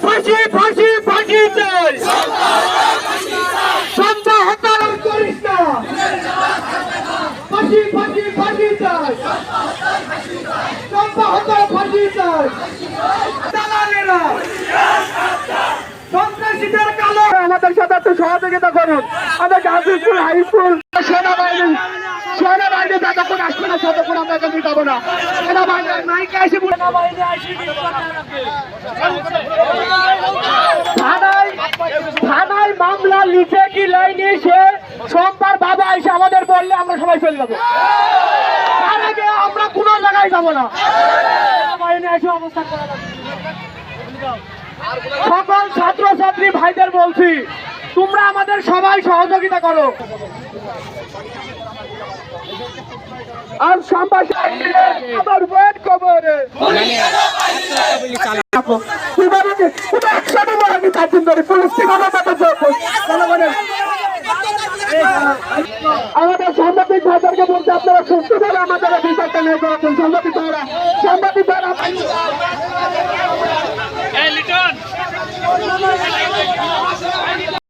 ফাঁসি ফাঁসি ফাঁসি চাই, সন্ধ্যা হত্যা করিস না, ফাঁসি ফাঁসি ফাঁসি চাই, সন্ধ্যা হত্যা ফাঁসি চাই, দালালেরা সন্ত্রাসীদের কালো আমাদের সাথে একটু সহযোগিতা করুন। আমাদের গাজী স্কুল হাই স্কুল সেনাবাহিনী যতক্ষণ আসবে না ততক্ষণ আমরা এখানে যাবো না। সেনাবাহিনী মাইকে এসে থানায় মামলা লিখে কি লাইনে সে সোমবার বাবা এসে আমাদের বললে আমরা সবাই চলে যাবো। তার আগে আমরা কোনো জায়গায় যাবো না। সকল ছাত্রছাত্রী ভাইদের বলছি, তোমরা আমাদের সবাই সহযোগিতা করো। আর আমার ওয়েট কবরে আমাদের সাংবাদিক ভাইদেরকে বলতে আপনারা সুস্থভাবে আমাদের বিচারটা নিয়ে করেছেন। সাংবাদিক ভাইরা সাংবাদিক ভাইরা